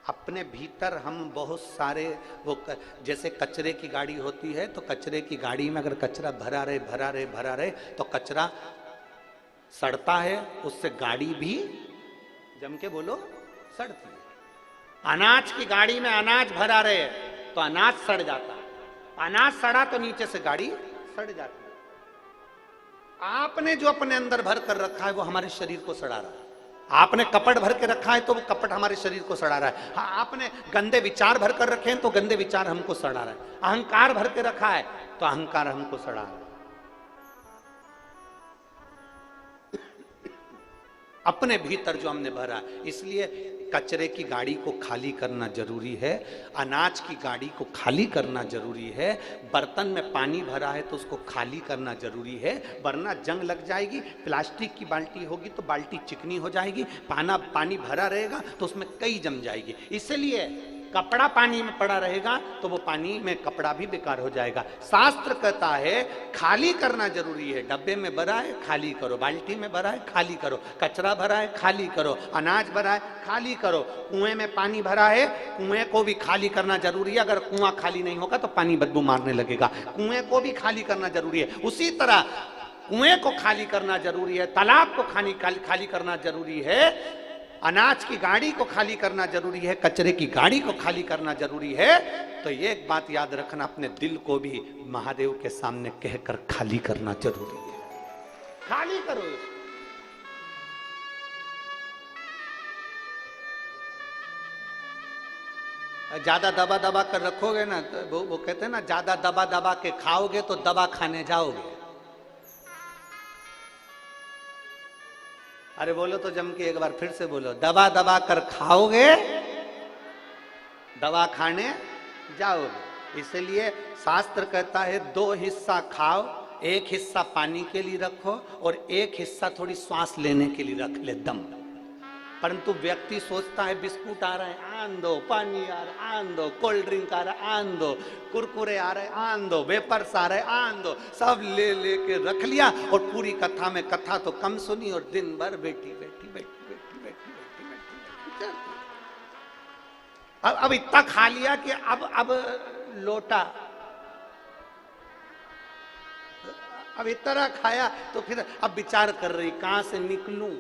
अपने भीतर हम बहुत सारे जैसे कचरे की गाड़ी होती है, तो कचरे की गाड़ी में अगर कचरा भरा रहे भरा रहे भरा रहे तो कचरा सड़ता है, उससे गाड़ी भी जम के बोलो सड़ती है। अनाज की गाड़ी में अनाज भरा रहे तो अनाज सड़ जाता है, अनाज सड़ा तो नीचे से गाड़ी सड़ जाती है। आपने जो अपने अंदर भर कर रखा है वो हमारे शरीर को सड़ा रहा है। आपने कपट भर के रखा है तो वो कपट हमारे शरीर को सड़ा रहा है। हाँ, आपने गंदे विचार भर कर रखे हैं तो गंदे विचार हमको सड़ा रहा है। अहंकार भर के रखा है तो अहंकार हमको सड़ा रहा है। अपने भीतर जो हमने भरा, इसलिए कचरे की गाड़ी को खाली करना जरूरी है, अनाज की गाड़ी को खाली करना जरूरी है, बर्तन में पानी भरा है तो उसको खाली करना जरूरी है, वरना जंग लग जाएगी। प्लास्टिक की बाल्टी होगी तो बाल्टी चिकनी हो जाएगी, पानी भरा रहेगा तो उसमें कई जम जाएगी। इसलिए कपड़ा पानी में पड़ा रहेगा तो वो पानी में कपड़ा भी बेकार हो जाएगा। शास्त्र कहता है खाली करना जरूरी है। डब्बे में भरा है खाली करो, बाल्टी में भरा है खाली करो, कचरा भरा है खाली करो, अनाज भरा है खाली करो, कुएं में पानी भरा है कुएं को भी खाली करना जरूरी है। अगर कुआं खाली नहीं होगा तो पानी बदबू मारने लगेगा, कुएं को भी खाली करना जरूरी है। उसी तरह कुएं को खाली करना जरूरी है, तालाब को खाली करना जरूरी है, अनाज की गाड़ी को खाली करना जरूरी है, कचरे की गाड़ी को खाली करना जरूरी है। तो ये एक बात याद रखना, अपने दिल को भी महादेव के सामने कहकर खाली करना जरूरी है। खाली करो। ज्यादा दबा दबा कर रखोगे ना तो वो कहते हैं ना, ज्यादा दबा दबा के खाओगे तो दवा खाने जाओगे। अरे बोलो तो जम के एक बार फिर से बोलो, दबा दबा कर खाओगे दवा खाने जाओगे। इसलिए शास्त्र कहता है 2 हिस्सा खाओ, एक हिस्सा पानी के लिए रखो और एक हिस्सा थोड़ी सांस लेने के लिए रख ले दम। परंतु व्यक्ति सोचता है बिस्कुट आ रहा है आन दो, पानी आ रहा है आन दो, कोल्ड ड्रिंक आ रहा है आन दो, कुरकुरे आ रहे आन दो, वेपर्स आ रहे आन दो, सब ले लेके रख लिया और पूरी कथा में कथा तो कम सुनी और दिन भर बैठी बैठी बैठी बैठी बैठी बैठी बैठी। अब इतना खा लिया कि अब लोटा, अब इतना खाया तो फिर अब विचार कर रही कहां से निकलूं।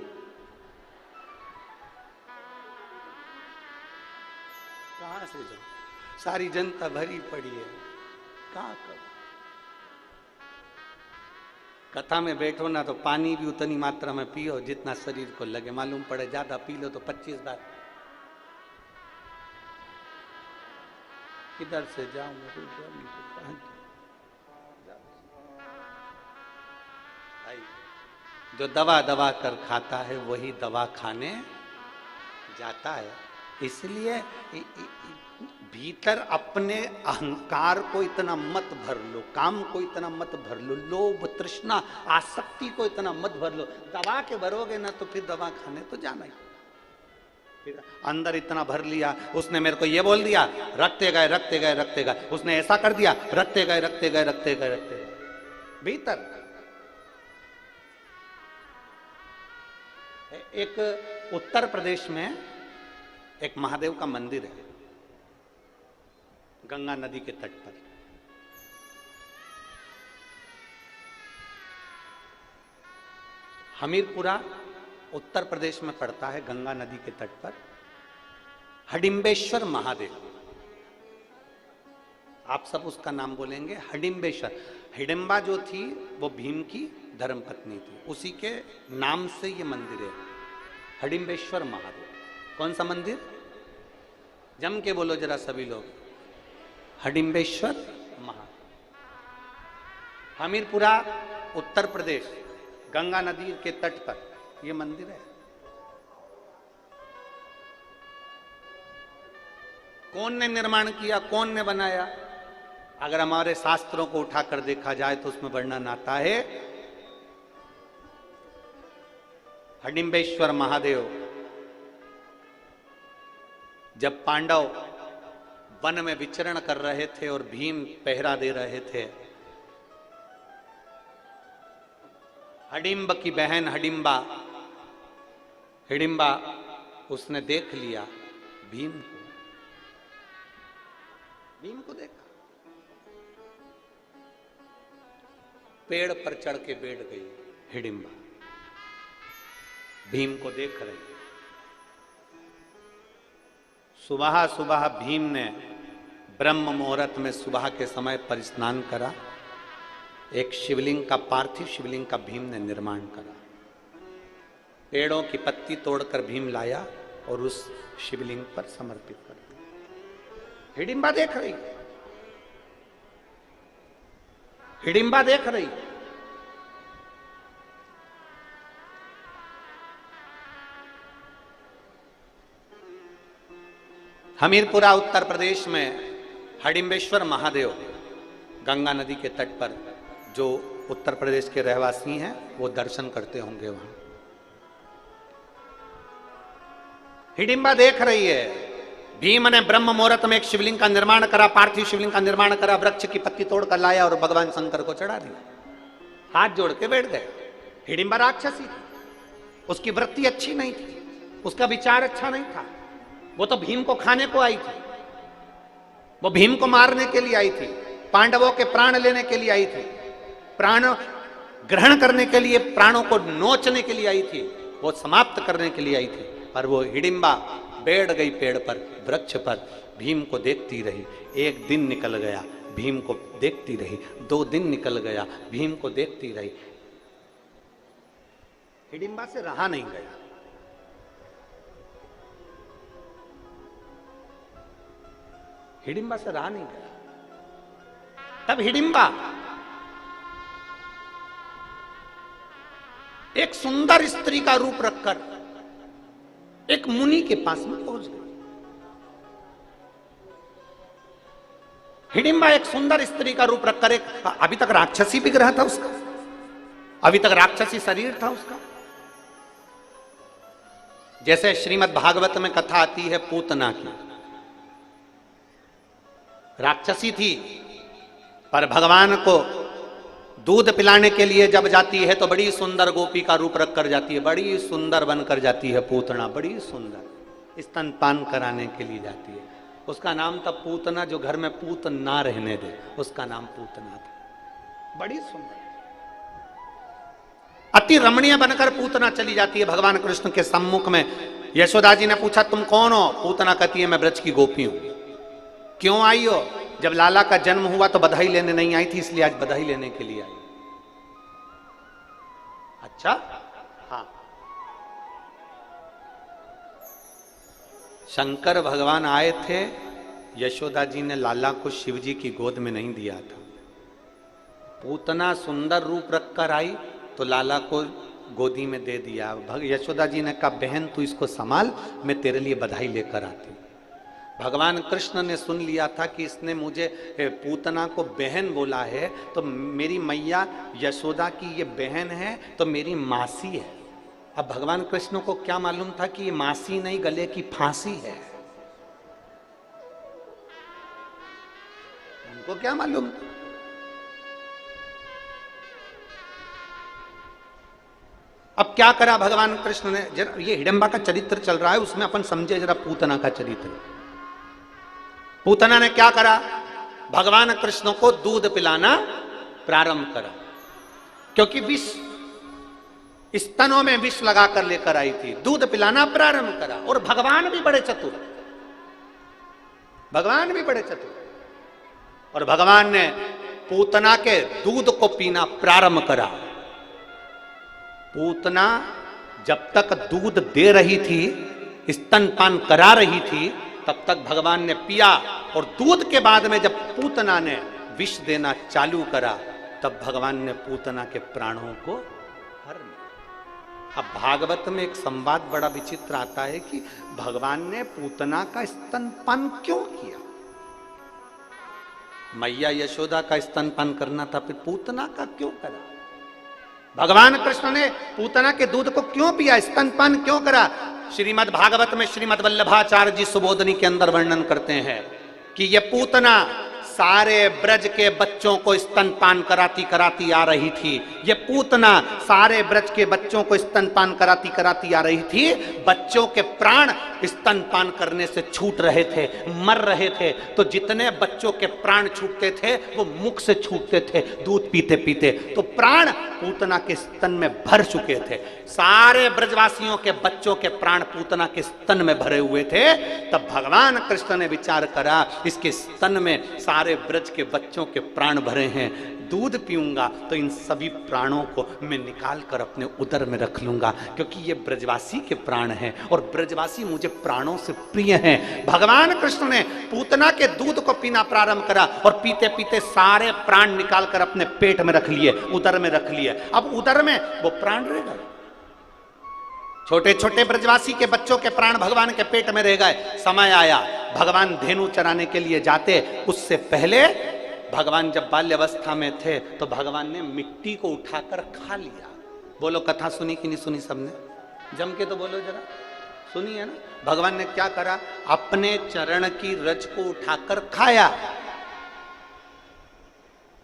कहां से जाऊं, सारी जनता भरी पड़ी है, कहां करूं। कथा में बैठो ना तो पानी भी उतनी मात्रा में पियो जितना शरीर को लगे। मालूम पड़े ज्यादा पी लो तो 25 बार किधर से जाऊं। भाई जो दवा दवा कर खाता है वही दवा खाने जाता है। इसलिए भीतर अपने अहंकार को इतना मत भर लो, काम को इतना मत भर लो, लोभ तृष्णा आसक्ति को इतना मत भर लो। दबा के भरोगे ना तो फिर दवा खाने तो जाना ही। फिर अंदर इतना भर लिया, उसने मेरे को ये बोल दिया, रखते गए रखते गए रखते गए, उसने ऐसा कर दिया, रखते गए रखते गए रखते गए रखते गए। भीतर एक उत्तर प्रदेश में एक महादेव का मंदिर है, गंगा नदी के तट पर। हमीरपुरा उत्तर प्रदेश में पड़ता है, गंगा नदी के तट पर। हडिम्बेश्वर महादेव, आप सब उसका नाम बोलेंगे हडिम्बेश्वर। हिडिंबा जो थी वो भीम की धर्मपत्नी थी, उसी के नाम से ये मंदिर है हडिम्बेश्वर महादेव। कौन सा मंदिर? जम के बोलो जरा सभी लोग, हडिम्बेश्वर महादेव। हमीरपुरा उत्तर प्रदेश, गंगा नदी के तट पर यह मंदिर है। कौन ने निर्माण किया, कौन ने बनाया? अगर हमारे शास्त्रों को उठाकर देखा जाए तो उसमें वर्णन आता है हडिम्बेश्वर महादेव जब पांडव वन में विचरण कर रहे थे और भीम पहरा दे रहे थे, हडिम्ब की बहन हिडिंबा उसने देख लिया भीम को, भीम को देखा, पेड़ पर चढ़ के बैठ गई हिडिंबा, भीम को देख रही। सुबह सुबह भीम ने ब्रह्म मुहूर्त में सुबह के समय पर स्नान करा, एक शिवलिंग का, पार्थिव शिवलिंग का भीम ने निर्माण करा। पेड़ों की पत्ती तोड़कर भीम लाया और उस शिवलिंग पर समर्पित कर दिया। हिडिंबा देख रही, हिडिंबा देख रही। हमीरपुरा उत्तर प्रदेश में हडिम्बेश्वर महादेव, गंगा नदी के तट पर, जो उत्तर प्रदेश के रहवासी हैं वो दर्शन करते होंगे वहां। हिडिंबा देख रही है, भीम ने ब्रह्म मुहूर्त में एक शिवलिंग का निर्माण करा, पार्थिव शिवलिंग का निर्माण करा, वृक्ष की पत्ती तोड़कर लाया और भगवान शंकर को चढ़ा दिया। हाथ जोड़ के बैठ गए। हिडिंबा राक्षसी थी, उसकी वृत्ति अच्छी नहीं थी, उसका विचार अच्छा नहीं था। वो तो भीम को खाने को आई थी, वो भीम को मारने के लिए आई थी, पांडवों के प्राण लेने के लिए आई थी, प्राण ग्रहण करने के लिए, प्राणों को नोचने के लिए आई थी, वो समाप्त करने के लिए आई थी। और वो हिडिंबा बैठ गई पेड़ पर, वृक्ष पर, भीम को देखती रही। एक दिन निकल गया, भीम को देखती रही। 2 दिन निकल गया, भीम को देखती रही। हिडिंबा से रहा नहीं गया। हिडिंबा से रहा नहीं गया। तब हिडिंबा एक सुंदर स्त्री का रूप रखकर एक मुनि के पास में पहुंच गई। हिडिंबा एक सुंदर स्त्री का रूप रखकर, एक अभी तक राक्षसी विग्रह था उसका, अभी तक राक्षसी शरीर था उसका। जैसे श्रीमद् भागवत में कथा आती है पूतना की, राक्षसी थी, पर भगवान को दूध पिलाने के लिए जब जाती है तो बड़ी सुंदर गोपी का रूप रख कर जाती है, बड़ी सुंदर बनकर जाती है पूतना, बड़ी सुंदर स्तनपान कराने के लिए जाती है। उसका नाम था पूतना, जो घर में पूत ना रहने दे, उसका नाम पूतना था। बड़ी सुंदर, अति रमणीय बनकर पूतना चली जाती है भगवान कृष्ण के सम्मुख में। यशोदा जी ने पूछा तुम कौन हो? पूतना कहती है मैं ब्रज की गोपी हूं। क्यों आई हो? जब लाला का जन्म हुआ तो बधाई लेने नहीं आई थी, इसलिए आज बधाई लेने के लिए आई। अच्छा, हाँ। शंकर भगवान आए थे, यशोदा जी ने लाला को शिव जी की गोद में नहीं दिया था। पूतना सुंदर रूप रखकर आई तो लाला को गोदी में दे दिया। यशोदा जी ने कहा बहन तू इसको संभाल, मैं तेरे लिए बधाई लेकर आती। भगवान कृष्ण ने सुन लिया था कि इसने मुझे पूतना को बहन बोला है, तो मेरी मैया यशोदा की ये बहन है तो मेरी मासी है। अब भगवान कृष्ण को क्या मालूम था कि ये मासी नहीं, गले की फांसी है। उनको क्या मालूम था? अब क्या करा भगवान कृष्ण ने? जरा ये हिडिंबा का चरित्र चल रहा है, उसमें अपन समझे जरा पूतना का चरित्र। पूतना ने क्या करा? भगवान कृष्ण को दूध पिलाना प्रारंभ करा, क्योंकि विष स्तनों में विष लगाकर लेकर आई थी। दूध पिलाना प्रारंभ करा, और भगवान भी बड़े चतुर, भगवान भी बड़े चतुर। और भगवान ने पूतना के दूध को पीना प्रारंभ करा। पूतना जब तक दूध दे रही थी, स्तनपान करा रही थी, तब तक भगवान ने पिया। और दूध के बाद में जब पूतना ने विष देना चालू करा, तब भगवान ने पूतना के प्राणों को हर लिया। अब भागवत में एक संवाद बड़ा विचित्र आता है कि भगवान ने पूतना का स्तनपान क्यों किया? मैया यशोदा का स्तनपान करना था, फिर पूतना का क्यों करा? भगवान कृष्ण ने पूतना के दूध को क्यों पिया, स्तनपान क्यों करा? श्रीमद् भागवत में श्रीमद् वल्लभाचार्य जी सुबोधनी के अंदर वर्णन करते हैं कि ये पूतना सारे ब्रज के बच्चों को स्तनपान कराती कराती आ रही थी। ये पूतना सारे ब्रज के बच्चों को स्तनपान कराती कराती आ रही थी। बच्चों के प्राण स्तनपान करने से छूट रहे थे, मर रहे थे। तो जितने बच्चों के प्राण छूटते थे वो मुख से छूटते थे दूध पीते पीते। तो प्राण पूतना के स्तन में भर चुके थे। सारे ब्रजवासियों के बच्चों के प्राण पूतना के स्तन में भरे हुए थे। तब भगवान कृष्ण ने विचार करा, इसके स्तन में सारे ब्रज के बच्चों के प्राण भरे हैं, दूध पीऊंगा तो इन सभी प्राणों को मैं निकाल कर अपने उदर में रख लूंगा, क्योंकि ये ब्रजवासी के प्राण हैं और ब्रजवासी मुझे प्राणों से प्रिय हैं। भगवान कृष्ण ने पूतना के दूध को पीना प्रारंभ करा और पीते पीते सारे प्राण निकाल कर अपने पेट में रख लिए, उदर में रख लिए। अब उदर में वो प्राण रह गए। छोटे छोटे ब्रजवासी के बच्चों के प्राण भगवान के पेट में रह गए। समय आया, भगवान धेनु चराने के लिए जाते, उससे पहले भगवान जब बाल्यावस्था में थे तो भगवान ने मिट्टी को उठाकर खा लिया। बोलो, कथा सुनी कि नहीं सुनी? सबने जम के तो बोलो जरा, सुनी है ना? भगवान ने क्या करा? अपने चरण की रज को उठाकर खाया।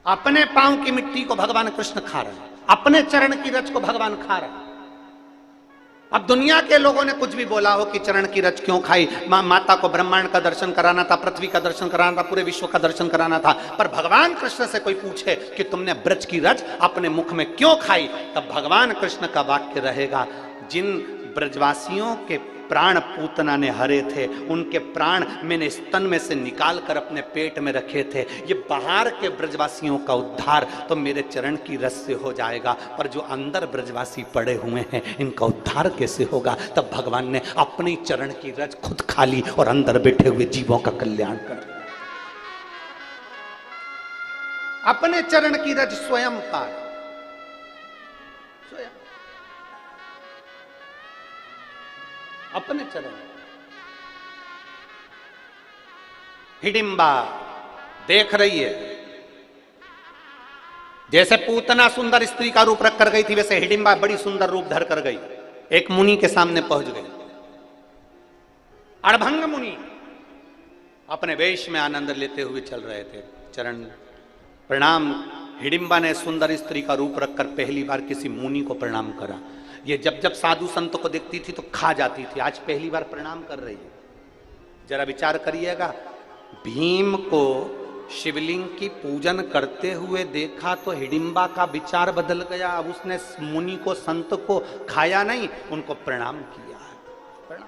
अपने पांव की मिट्टी को भगवान कृष्ण खा रहे हैं, अपने चरण की रज को भगवान खा रहे हैं। अब दुनिया के लोगों ने कुछ भी बोला हो कि चरण की रज क्यों खाई, माता को ब्रह्मांड का दर्शन कराना था, पृथ्वी का दर्शन कराना था, पूरे विश्व का दर्शन कराना था, पर भगवान कृष्ण से कोई पूछे कि तुमने ब्रज की रज अपने मुख में क्यों खाई, तब भगवान कृष्ण का वाक्य रहेगा, जिन ब्रजवासियों के प्राण पूतना ने हरे थे उनके प्राण मैंने स्तन में से निकाल कर अपने पेट में रखे थे। ये बाहर के ब्रजवासियों का उद्धार तो मेरे चरण की रस से हो जाएगा, पर जो अंदर ब्रजवासी पड़े हुए हैं इनका उद्धार कैसे होगा? तब भगवान ने अपनी चरण की रज खुद खा ली और अंदर बैठे हुए जीवों का कल्याण कर, अपने चरण की रज स्वयं पाए। अपने चरण। हिडिंबा देख रही है, जैसे पूतना सुंदर स्त्री का रूप रख कर गई थी वैसे हिडिंबा बड़ी सुंदर रूप धर कर गई, एक मुनि के सामने पहुंच गई। अड़भंग मुनि अपने वेश में आनंद लेते हुए चल रहे थे। चरण प्रणाम। हिडिंबा ने सुंदर स्त्री का रूप रखकर पहली बार किसी मुनि को प्रणाम करा। ये जब जब साधु संतों को देखती थी तो खा जाती थी, आज पहली बार प्रणाम कर रही है। जरा विचार करिएगा, भीम को शिवलिंग की पूजन करते हुए देखा तो हिडिंबा का विचार बदल गया। अब उसने मुनि को, संत को खाया नहीं, उनको प्रणाम किया। प्रणाम।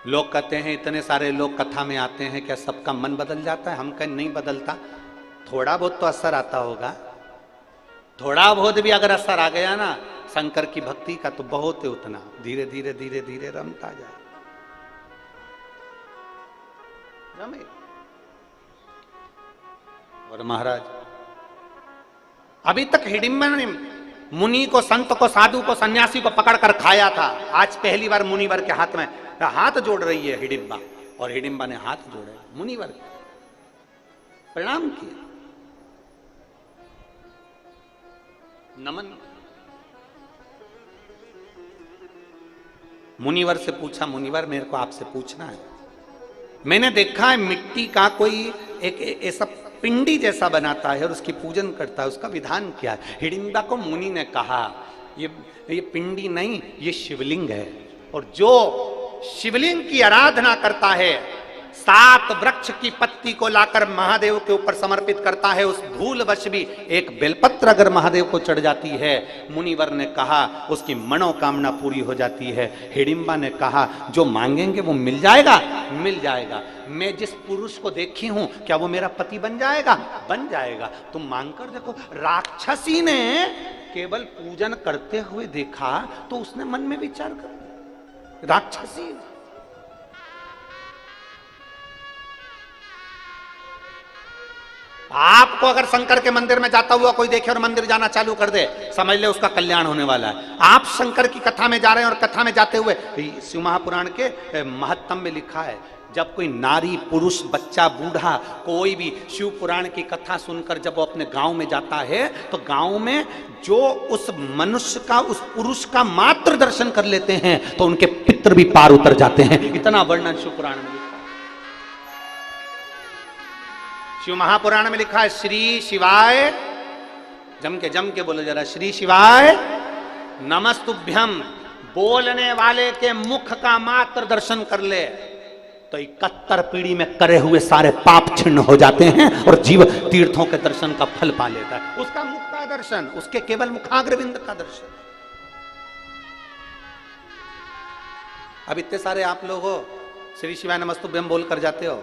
लोग कहते हैं, इतने सारे लोग कथा में आते हैं, क्या सबका मन बदल जाता है? हम कहें नहीं बदलता, थोड़ा बहुत तो असर आता होगा। थोड़ा बहुत भी अगर असर आ गया ना शंकर की भक्ति का तो बहुत है, उतना धीरे धीरे धीरे धीरे रमता जाए। और महाराज अभी तक हिडिंबा ने मुनि को, संत को, साधु को, सन्यासी को पकड़कर खाया था, आज पहली बार मुनिवर के हाथ में हाथ जोड़ रही है हिडिंबा, और हिडिंबा ने हाथ जोड़े, मुनिवर प्रणाम किया, नमन। मुनिवर से पूछा, मुनिवर मेरे को आपसे पूछना है, मैंने देखा है मिट्टी का कोई एक ऐसा पिंडी जैसा बनाता है और उसकी पूजन करता है, उसका विधान क्या है? हिडिंबा को मुनि ने कहा, ये पिंडी नहीं, ये शिवलिंग है, और जो शिवलिंग की आराधना करता है, 7 वृक्ष की पत्ती को लाकर महादेव के ऊपर समर्पित करता है, उस भूलवश भी एक बेलपत्र अगर महादेव को चढ़ जाती है, मुनिवर ने कहा उसकी मनोकामना पूरी हो जाती है। हिडिंबा ने कहा जो मांगेंगे वो मिल जाएगा, मिल जाएगा। मैं जिस पुरुष को देखी हूं क्या वो मेरा पति बन जाएगा? बन जाएगा। तुम मांगकर देखो। राक्षसी ने केवल पूजन करते हुए देखा तो उसने मन में विचार कर, राक्षसी आपको अगर शंकर के मंदिर में जाता हुआ कोई देखे और मंदिर जाना चालू कर दे, समझ ले उसका कल्याण होने वाला है। आप शंकर की कथा में जा रहे हैं और कथा में जाते हुए शिव महापुराण के महत्तम में लिखा है, जब कोई नारी, पुरुष, बच्चा, बूढ़ा, कोई भी शिव पुराण की कथा सुनकर जब वो अपने गांव में जाता है तो गांव में जो उस मनुष्य का, उस पुरुष का मात्र दर्शन कर लेते हैं तो उनके पितृ भी पार उतर जाते हैं। इतना वर्णन शिव पुराण में लिखा है। शिव महापुराण में लिखा है श्री शिवाय, जम के बोलो जरा, श्री शिवाय नमस्तुभ्यम। बोलने वाले के मुख का मात्र दर्शन कर ले तो 71 पीढ़ी में करे हुए सारे पाप छिन्न हो जाते हैं और जीव तीर्थों के दर्शन का फल पा लेता है। उसका मुख का दर्शन, उसके केवल मुखाग्रविंद का दर्शन। अब इतने सारे आप लोग हो, श्री शिवाय नमस्तुभ्यम बोल कर जाते हो,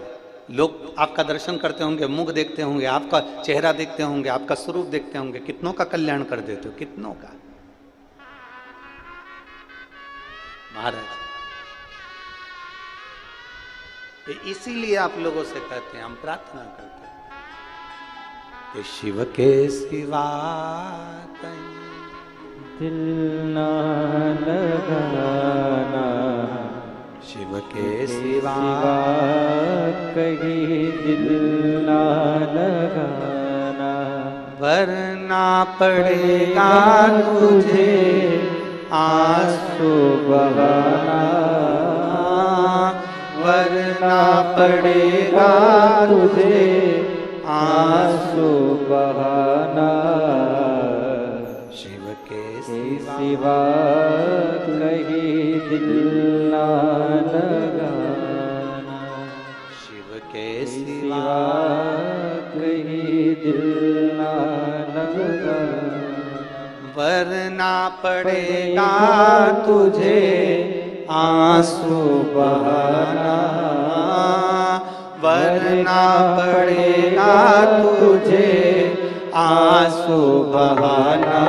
लोग आपका दर्शन करते होंगे, मुख देखते होंगे, आपका चेहरा देखते होंगे, आपका स्वरूप देखते होंगे, कितनों का कल्याण कर देते हो, कितनों का। महाराज इसीलिए आप लोगों से कहते हैं, हम प्रार्थना करते हैं कि शिव के सिवा दिल ना लगाना, शिव के सिवा कहीं दिल ना लगाना, वरना पड़ेगा तुझे आंसू बहाना, वरना पड़ेगा तुझे आंसू बहाना। शिव के सिवा कहीं दिल ना लगाना, शिव के सिवा कहीं दिल ना लगाना, वरना पड़ेगा तुझे आंसू बहाना, वरना पड़ेगा तुझे आंसू बहाना।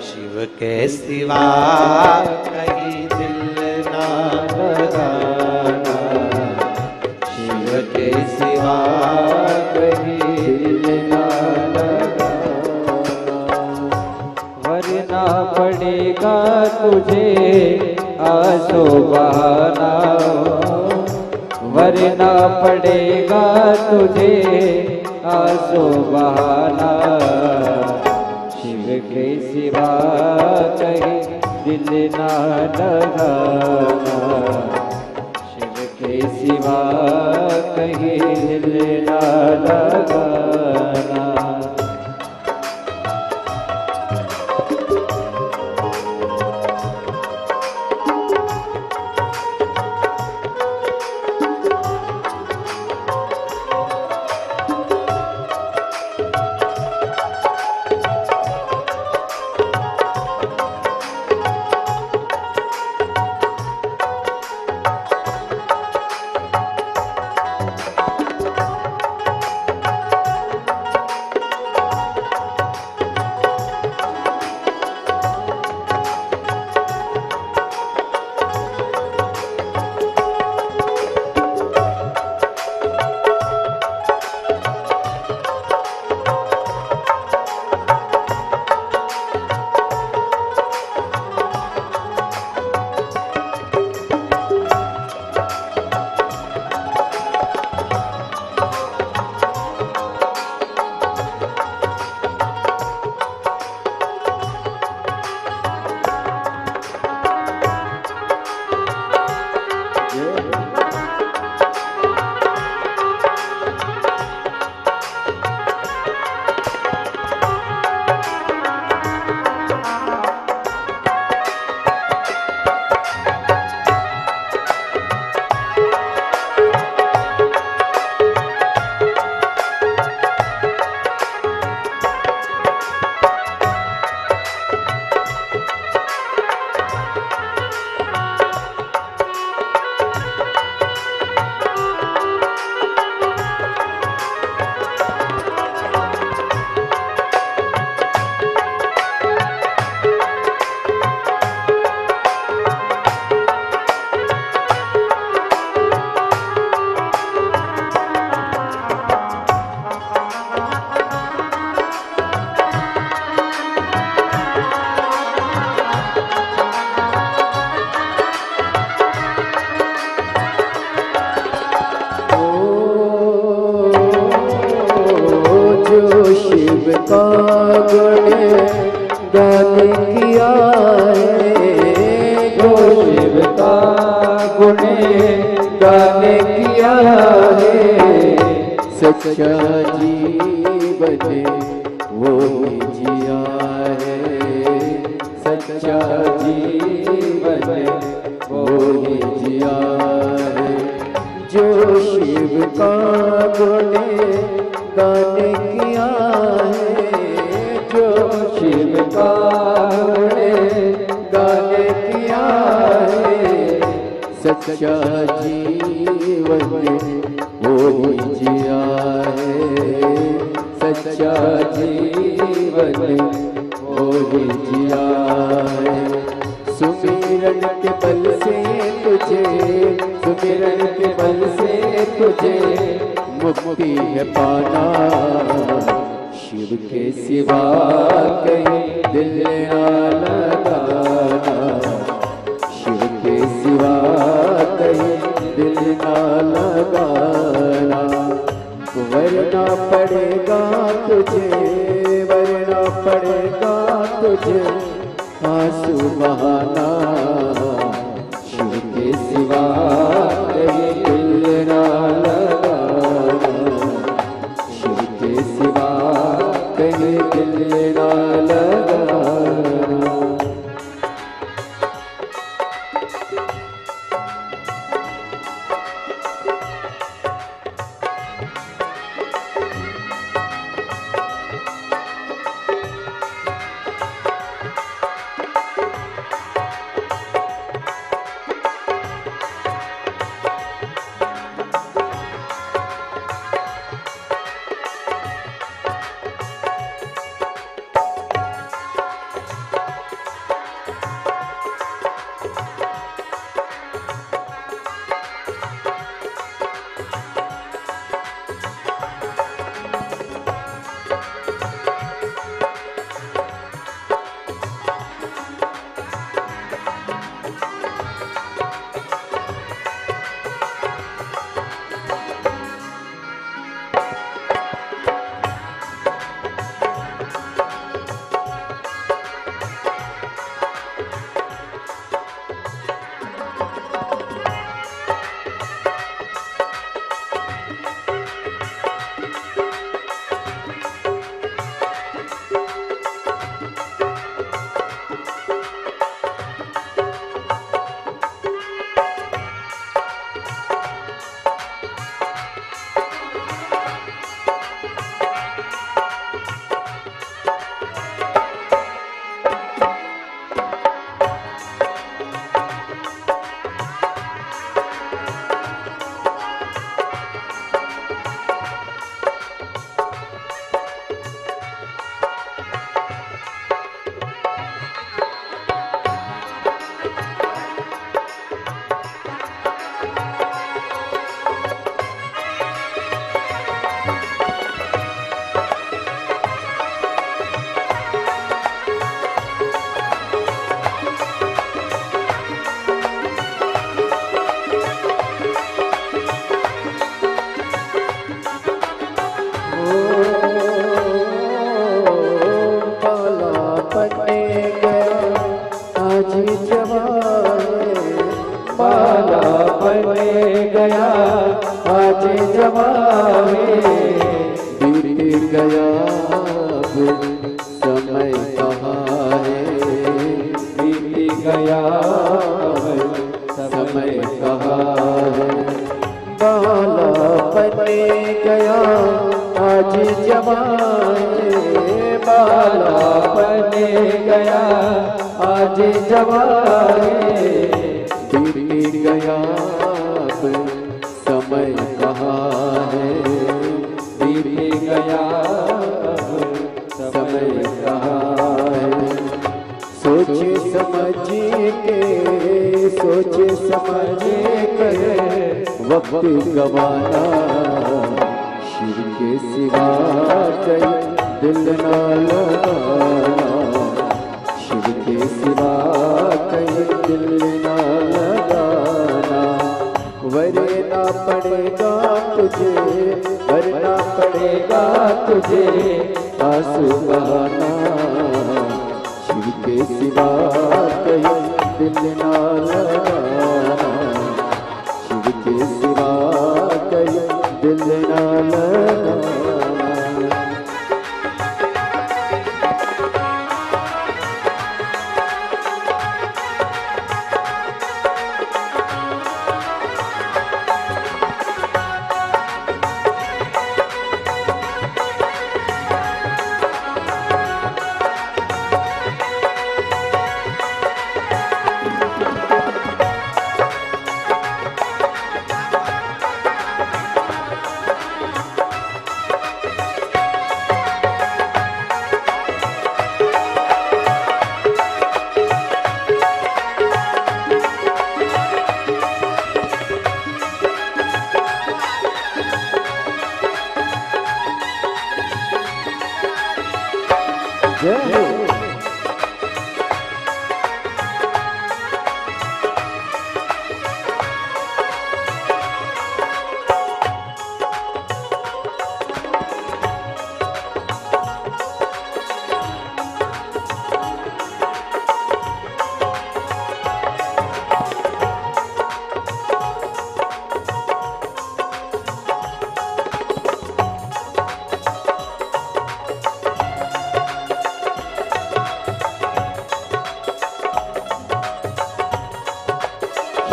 शिव के सिवा कहीं दिल ना लगाना, शिव के सिवा कहीं दिल ना लगाना, वरना पड़ेगा तुझे आंसू बहाना, वरना पड़ेगा तुझे आंसू बहाना। शिव के सिवा कहीं दिल ना लगाना, शिव के सिवा कहीं दिल ना लगाना। सच्चा जीवन वो ही जिया है, सच्चा जीवन वो ही जिया है। जो शिव का गुण गान किया है, जो शिव का गान किया है, सच्चा जीवन वो ही जिया है, सच्चा जीवन वो ही जिया है। सुमिरन के बल से तुझे, सुमिरन के बल से तुझे मुक्ति है पाना। शिव के सिवा कहीं दिल ना लगाना, शिव के सिवा कहीं दिल ना लगाना। वरना पड़ेगा तुझे, वरना पड़ेगा तुझे आंसू बहाना। शिव के सिवा कहीं दिल ना लगाना, शिव के सिवा कहीं दिल ना लगाना। गया आज जमाने बीत गया अब समय कहाँ है, बीत गया अब समय कहाँ है। बाला बने गया आज जमाने, बाला बने गया आज जमाने बीत गया अब समय कहाँ है, बीत गया अब समय कहाँ है। सोच समझ के, सोच समझ के वक्त गवाना, शिव के सिवा कहीं दिल ना लगाना, शिव के सिवा कहीं दिल ना लगाना। वरना पड़ेगा तुझे, वरना पड़ेगा तुझे आंसू बहाना, शिव के सिवा कहीं दिल ना लगाना, शिव के सिवा कहीं दिल ना लगाना।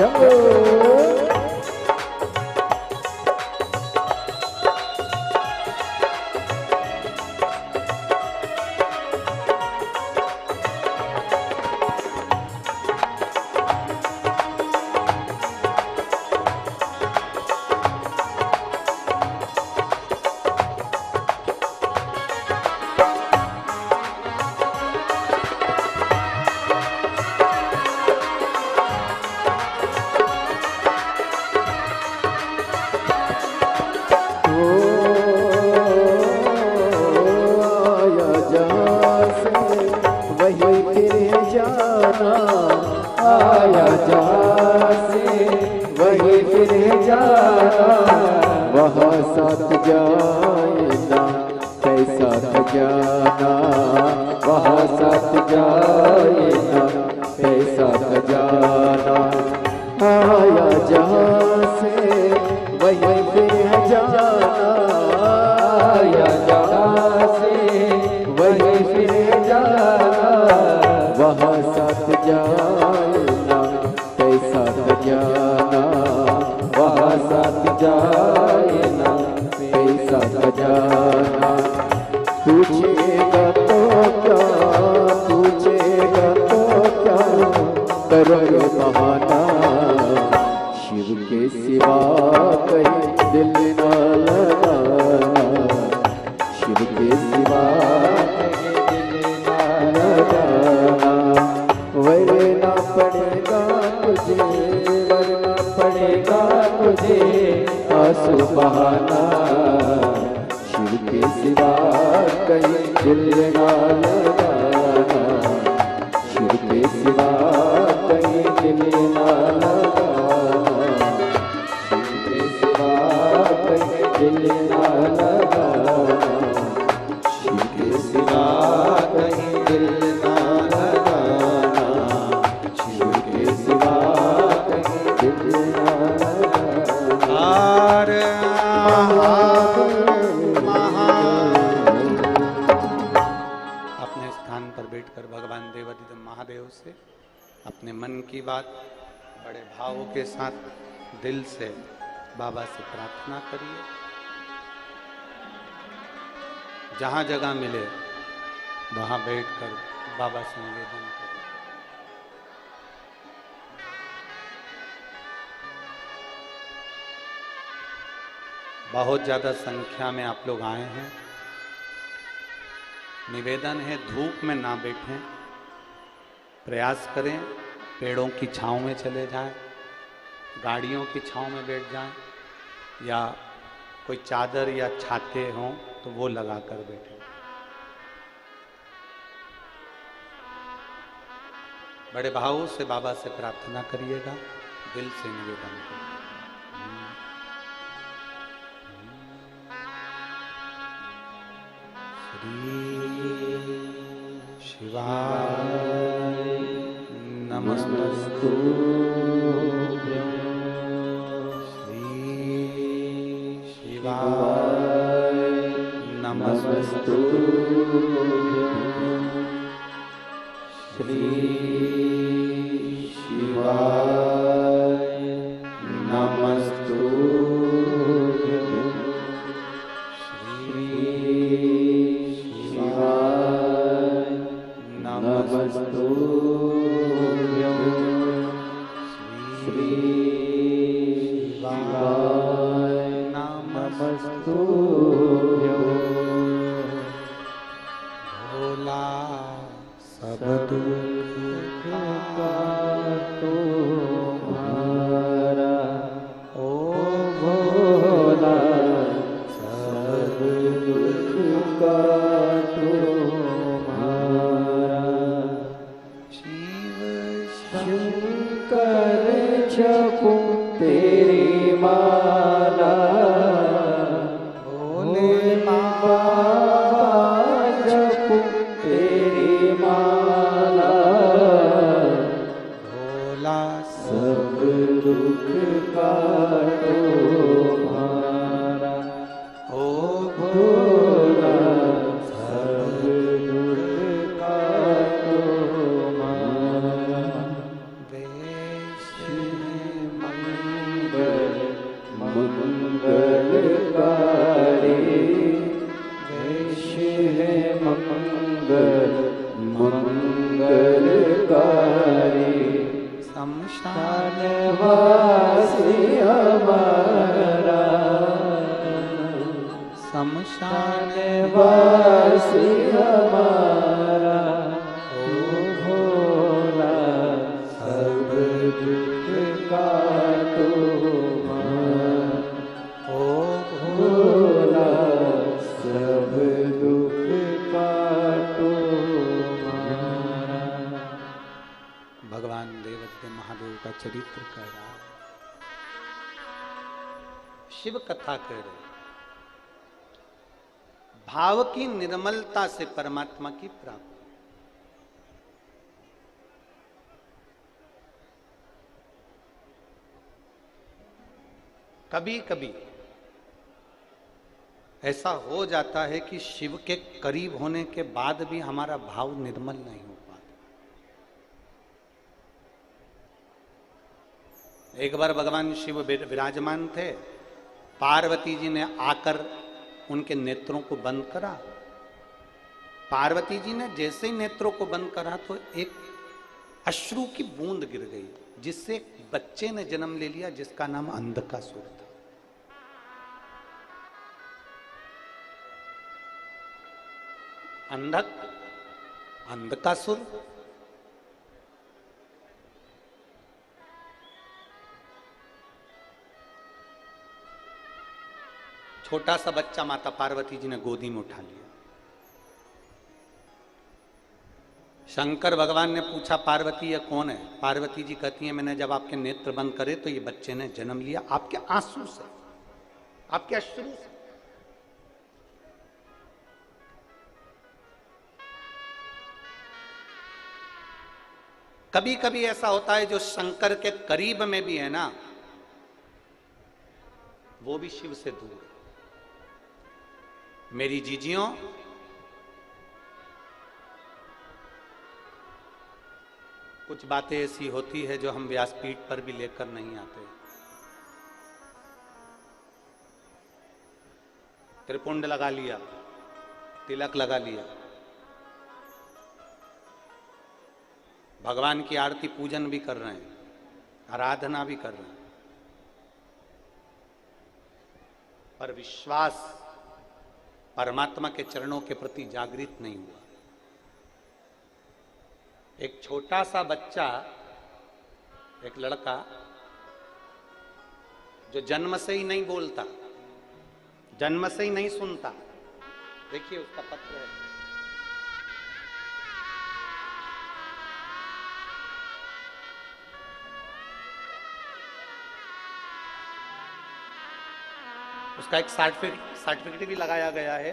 शंभो। आया जहाँ से वही फिर जाना, वहाँ साथ जाना कैसा खजाना, वहाँ साथ जाना कैसा खजाना। आया जहाँ से वही फिर जाना, आया जहाँ से वही फिर जाना, वहाँ साथ जाना कैसा खजाना, वहाँ साथ जाना कैसा खजाना। पूछेगा तो क्या, पूछेगा तो क्या करोगे बहाना, शिव के सिवा कहीं दिल न लगाना, शिव के सिवा कहीं दिल न लगाना। वरना पड़ेगा तुझे, वरना पड़ेगा तुझे आंसू बहाना, शिव के सिवा कहीं दिल न लगाना, शिव के सिवा कहीं दिल न लगाना, शिव के सिवा कहीं दिल न लगाना, शिव के सिवा कहीं दिल न लगाना, शिव के सिवा कहीं दिल न लगाना। अपने स्थान पर बैठकर भगवान देवाधिदेव महादेव से अपने मन की बात बड़े भावों के साथ दिल से बाबा से प्रार्थना करिए। जहाँ जगह मिले वहाँ बैठकर बाबा से निवेदन करिए। बहुत ज़्यादा संख्या में आप लोग आए हैं। निवेदन है धूप में ना बैठें, प्रयास करें पेड़ों की छांव में चले जाएं, गाड़ियों की छांव में बैठ जाएं, या कोई चादर या छाते हों तो वो लगा कर बैठें। बड़े भाव से बाबा से प्रार्थना करिएगा, दिल से निवेदन करिए। शिवाय नमस्तु श्री शिवाय नमस्तु श्री शिवाय नमस्तु नमस्तु श्री शिवाय नमस्तु भोला सब दुख का तुम्हारा, ओ भोला सब दुख का शंकर जपू तेरी माला, भोले बाबा जपू तेरी माला, भोला सब दुख का तुम्हारा, ओ भोला सब दुख का तुम्हारा। शमशान वासी हमारा, शमशान वासी हमारा, ओ भोला सब दुख का तुम्हारा, ओ भोला सब दुख का तुम्हारा। भगवान देवते महादेव का चरित्र कह रहा है, शिव कथा कह रहे, भाव की निर्मलता से परमात्मा की प्राप्ति। कभी कभी ऐसा हो जाता है कि शिव के करीब होने के बाद भी हमारा भाव निर्मल नहीं हो पाता। एक बार भगवान शिव विराजमान थे, पार्वती जी ने आकर उनके नेत्रों को बंद करा। पार्वती जी ने जैसे ही नेत्रों को बंद करा तो एक अश्रु की बूंद गिर गई, जिससे एक बच्चे ने जन्म ले लिया जिसका नाम अंधकासुर था। अंधकासुर छोटा सा बच्चा माता पार्वती जी ने गोदी में उठा लिया। शंकर भगवान ने पूछा, पार्वती ये कौन है? पार्वती जी कहती है, मैंने जब आपके नेत्र बंद करे तो ये बच्चे ने जन्म लिया आपके आंसू से, आपके अश्रु से। कभी कभी ऐसा होता है जो शंकर के करीब में भी है ना, वो भी शिव से दूर है। मेरी जीजियों, कुछ बातें ऐसी होती है जो हम व्यासपीठ पर भी लेकर नहीं आते। त्रिपुंड लगा लिया, तिलक लगा लिया, भगवान की आरती पूजन भी कर रहे हैं, आराधना भी कर रहे हैं, पर विश्वास परमात्मा के चरणों के प्रति जागृत नहीं हुआ। एक छोटा सा बच्चा, एक लड़का जो जन्म से ही नहीं बोलता, जन्म से ही नहीं सुनता, देखिए उसका पत्र है। उसका एक सर्टिफिकेट भी लगाया गया है,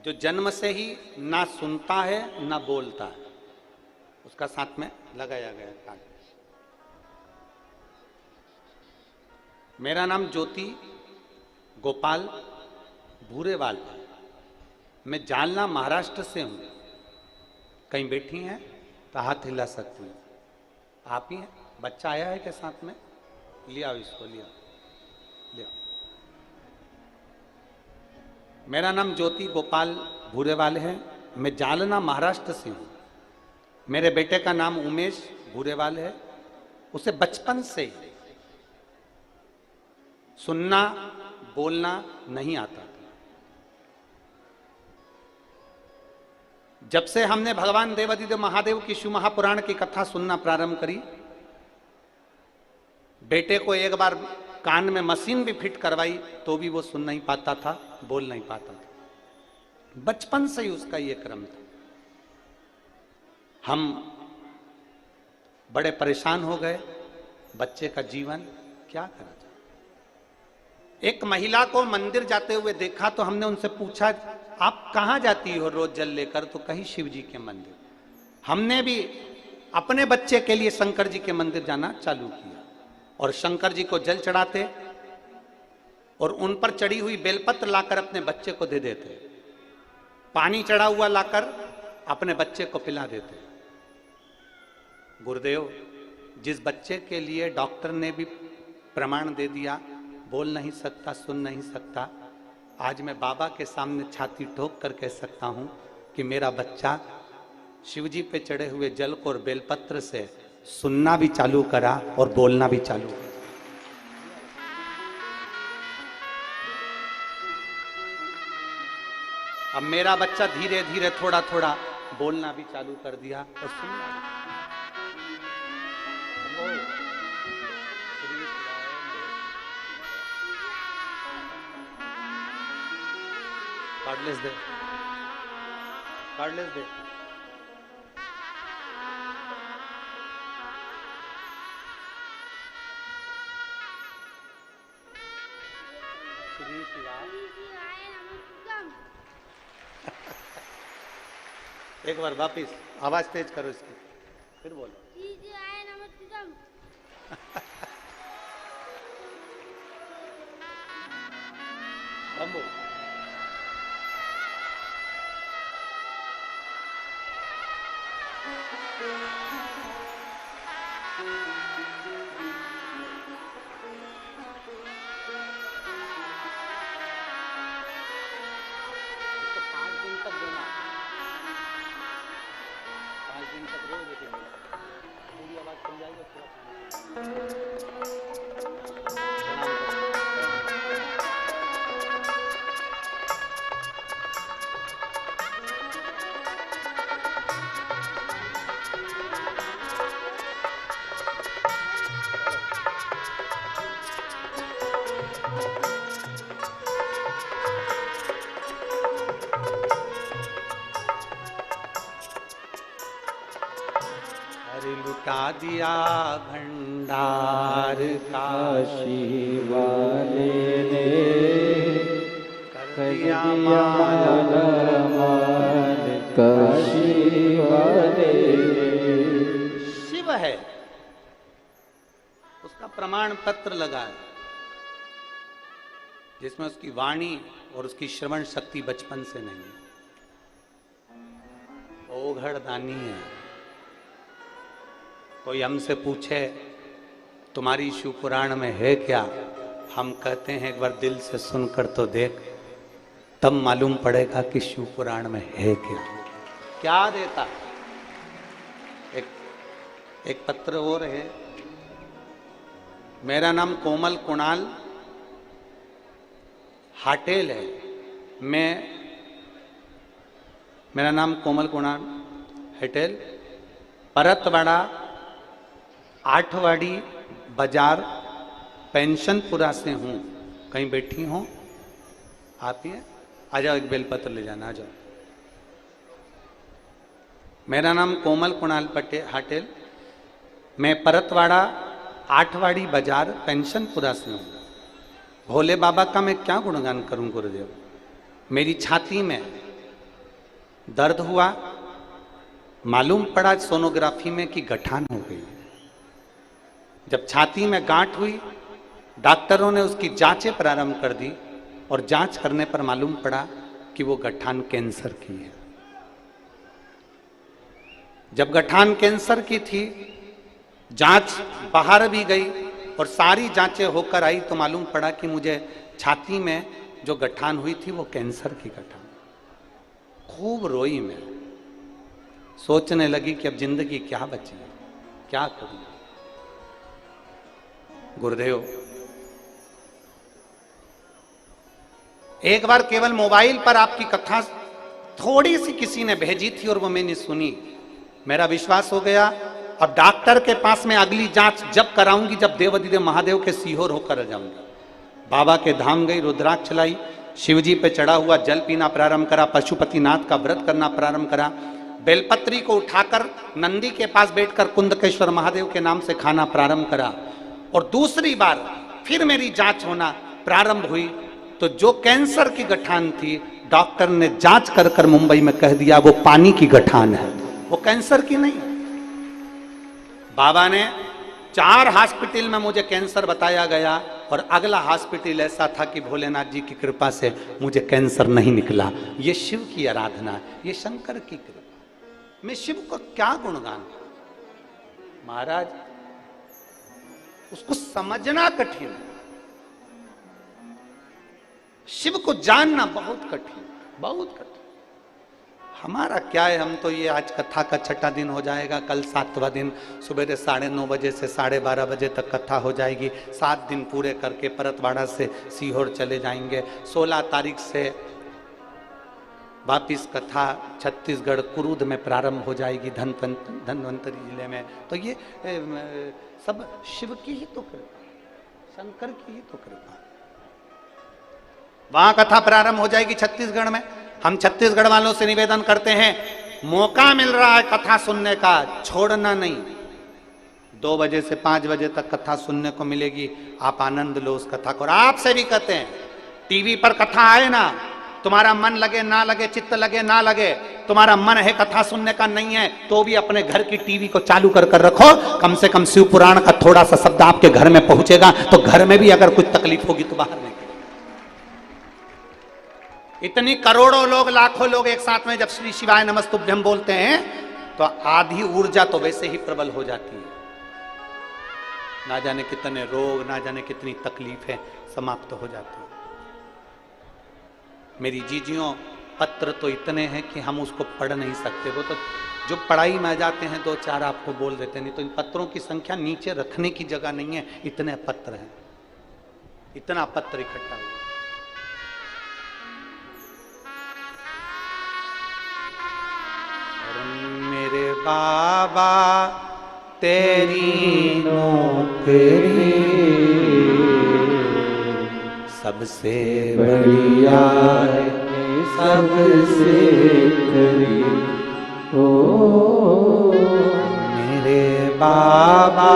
जो जन्म से ही ना सुनता है ना बोलता है, उसका साथ में लगाया गया कार्ड। मेरा नाम ज्योति गोपाल भूरेवाल, मैं जालना महाराष्ट्र से हूं। कहीं बैठी हैं तो हाथ हिला सकती हैं। आप ही हैं? बच्चा आया है के साथ में? लिया इसको, लिया लिया। मेरा नाम ज्योति गोपाल भूरेवाल है, मैं जालना महाराष्ट्र से हूँ। मेरे बेटे का नाम उमेश भूरेवाल है। उसे बचपन से ही सुनना बोलना नहीं आता था। जब से हमने भगवान देवादिदेव महादेव की शिव महापुराण की कथा सुनना प्रारंभ करी, बेटे को एक बार कान में मशीन भी फिट करवाई तो भी वो सुन नहीं पाता था, बोल नहीं पाता था। बचपन से ही उसका ये क्रम था। हम बड़े परेशान हो गए, बच्चे का जीवन क्या करा जाए। एक महिला को मंदिर जाते हुए देखा तो हमने उनसे पूछा, आप कहाँ जाती हो रोज जल लेकर? तो कहीं शिव जी के मंदिर। हमने भी अपने बच्चे के लिए शंकर जी के मंदिर जाना चालू किया और शंकर जी को जल चढ़ाते और उन पर चढ़ी हुई बेलपत्र लाकर अपने बच्चे को दे देते, पानी चढ़ा हुआ लाकर अपने बच्चे को पिला देते। गुरुदेव, जिस बच्चे के लिए डॉक्टर ने भी प्रमाण दे दिया बोल नहीं सकता, सुन नहीं सकता, आज मैं बाबा के सामने छाती ठोक कर कह सकता हूं कि मेरा बच्चा शिवजी पे चढ़े हुए जल को और बेलपत्र से सुनना भी चालू करा और बोलना भी चालू करा। अब मेरा बच्चा धीरे धीरे थोड़ा थोड़ा बोलना भी चालू कर दिया और सुनना भी। कार्डलेस दे, कार्डलेस दे। एक बार वापिस आवाज तेज करो इसकी, फिर बोलो। बम्बू लुटा दिया भंडार काशी वाले ने कर दिया माला माल काशी वाले ने। शिव है, उसका प्रमाण पत्र लगा है जिसमें उसकी वाणी और उसकी श्रवण शक्ति बचपन से नहीं है। ओघड़ दानी है। कोई हमसे पूछे तुम्हारी शिव पुराण में है क्या, हम कहते हैं एक बार दिल से सुनकर तो देख, तब मालूम पड़ेगा कि शिव पुराण में है क्या। क्या देता एक पत्र और है। मेरा नाम कोमल कुणाल हाटेल है। मेरा नाम कोमल कुणाल हटेल, परतवाड़ा आठवाड़ी बाजार पेंशनपुरा से हूँ। कहीं बैठी हो आप ही? आ जाओ, एक बेलपत्र ले जाना, आ जाओ। मेरा नाम कोमल कुणाल हाटेल, मैं परतवाड़ा आठवाड़ी बाजार पेंशनपुरा से हूँ। भोले बाबा का मैं क्या गुणगान करूं गुरुदेव। मेरी छाती में दर्द हुआ, मालूम पड़ा सोनोग्राफी में कि गठान हो गई। जब छाती में गांठ हुई, डॉक्टरों ने उसकी जांचें प्रारंभ कर दी और जांच करने पर मालूम पड़ा कि वो गठान कैंसर की है। जब गठान कैंसर की थी, जांच बाहर भी गई और सारी जांचें होकर आई तो मालूम पड़ा कि मुझे छाती में जो गठान हुई थी वो कैंसर की गठान। खूब रोई मैं, सोचने लगी कि अब जिंदगी क्या बची, क्या करूं। गुरुदेव, एक बार केवल मोबाइल पर आपकी कथा थोड़ी सी किसी ने भेजी थी और वो मैंने सुनी, मेरा विश्वास हो गया। अब डॉक्टर के पास में अगली जांच जब कराऊंगी जब देवाधिदेव महादेव के सीहोर होकर जाऊंगी। बाबा के धाम गई, रुद्राक्ष लाई, शिवजी पे चढ़ा हुआ जल पीना प्रारंभ करा, पशुपतिनाथ का व्रत करना प्रारंभ करा, बेलपत्री को उठाकर नंदी के पास बैठकर कुंदकेश्वर महादेव के नाम से खाना प्रारंभ करा। और दूसरी बार फिर मेरी जांच होना प्रारंभ हुई तो जो कैंसर की गठान थी, डॉक्टर ने जांच कर कर मुंबई में कह दिया वो पानी की गठान है, वो कैंसर की नहीं। बाबा ने 4 हॉस्पिटल में मुझे कैंसर बताया गया और अगला हॉस्पिटल ऐसा था कि भोलेनाथ जी की कृपा से मुझे कैंसर नहीं निकला। ये शिव की आराधना है, ये शंकर की कृपा। मैं शिव को क्या गुणगान महाराज, उसको समझना कठिन है, शिव को जानना बहुत कठिन, बहुत कठिन। हमारा क्या है, हम तो ये आज कथा का 6ठा दिन हो जाएगा, कल 7वां दिन, सुबह 9:30 बजे से 12:30 बजे तक कथा हो जाएगी। 7 दिन पूरे करके परतवाड़ा से सीहोर चले जाएंगे। 16 तारीख से वापिस कथा छत्तीसगढ़ कुरूद में प्रारंभ हो जाएगी, धन्वंतरी जिले में। तो ये सब शिव की ही तो कृपा, शंकर की ही तो कृपा। वहां कथा प्रारंभ हो जाएगी छत्तीसगढ़ में। हम छत्तीसगढ़ वालों से निवेदन करते हैं, मौका मिल रहा है कथा सुनने का, छोड़ना नहीं। 2 बजे से 5 बजे तक कथा सुनने को मिलेगी, आप आनंद लो उस कथा को। और आपसे भी कहते हैं, टीवी पर कथा आए ना, तुम्हारा मन लगे ना लगे, चित्त लगे ना लगे, तुम्हारा मन है कथा सुनने का नहीं है, तो भी अपने घर की टीवी को चालू कर कर रखो। कम से कम शिव पुराण का थोड़ा सा शब्द आपके घर में पहुंचेगा, तो घर में भी अगर कुछ तकलीफ होगी तो बाहर नहीं। इतनी करोड़ों लोग, लाखों लोग एक साथ में जब श्री शिवाय नमस्तुभ्यम बोलते हैं, तो आधी ऊर्जा तो वैसे ही प्रबल हो जाती है। ना जाने कितने रोग, ना जाने कितनी तकलीफें समाप्त हो जाती है। मेरी जीजियों, पत्र तो इतने हैं कि हम उसको पढ़ नहीं सकते। वो तो जो पढ़ाई में आ जाते हैं 2-4 आपको बोल देते, नहीं तो इन पत्रों की संख्या नीचे रखने की जगह नहीं है, इतने पत्र हैं, इतना पत्र इकट्ठा हुआ। मेरे बाबा तेरी नौकरी सबसे बढ़िया है, सबसे करीब हो। मेरे बाबा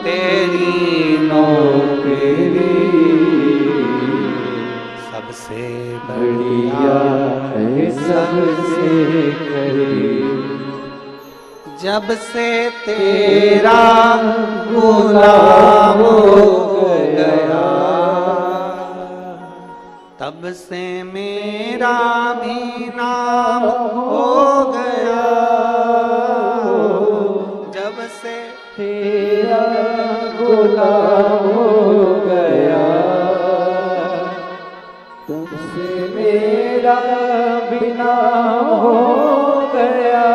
तेरी नौकरी सबसे बढ़िया है, सबसे करीब। जब से तेरा गुलाम हो गया, तब से मेरा भी नाम हो गया। जब से तेरा गुलाम हो गया, तब से मेरा भी नाम हो गया।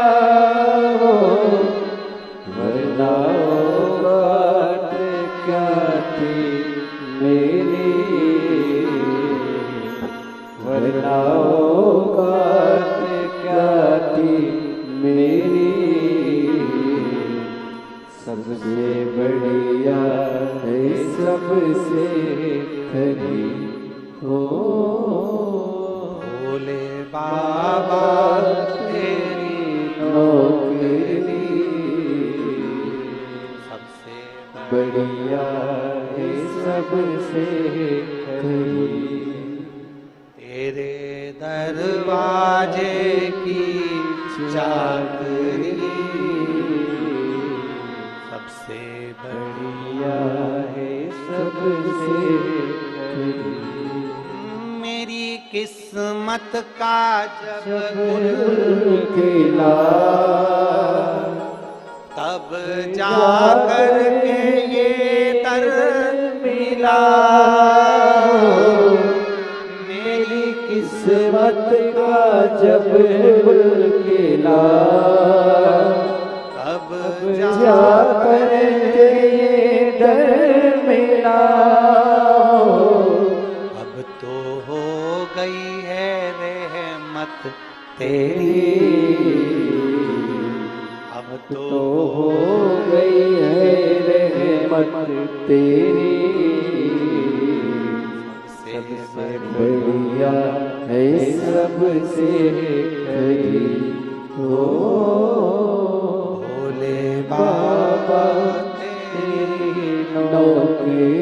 वरना बात क्या थी मेरी, वरना बात क्या थी मेरी। सबसे बढ़िया है, सबसे खरी हो। भोले बाबा तेरी नौकरी सबसे बढ़िया है, सबसे खरी। तेरे दरवाजे की चाकरी सबसे बढ़िया है, सबसे खरी। मेरी किस्मत का जब गुल खिला, तब जाकर के ये दर मिला। मेरी किस्मत का जब गुल खिला, तब जाकर के ये दर मिला। अब तो हो गई है रहमत तेरी, अब तो हो गई है रहमत तेरी। सबसे बढ़िया है, सबसे खरी हो। भोले बाबा तेरी नौकरी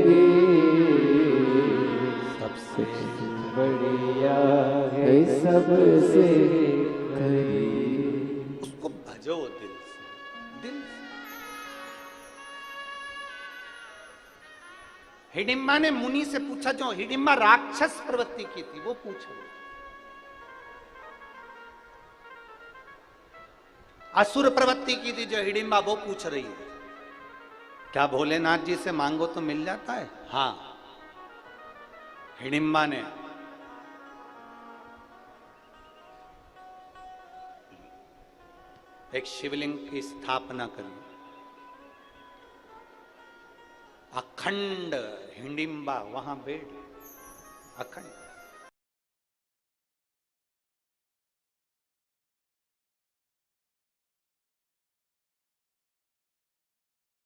सबसे बढ़िया है, सबसे खरी। उसको भजो दिल से, दिल से। हिडिंबा ने मुनि से पूछा, जो हिडिंबा राक्षस प्रवृत्ति की थी वो पूछ रही, असुर प्रवृत्ति की थी जो हिडिंबा, वो पूछ रही है, क्या भोलेनाथ जी से मांगो तो मिल जाता है? हाँ। हिडिंबा ने एक शिवलिंग की स्थापना करी, अखंड हिडिंबा वहां बेड अखंड।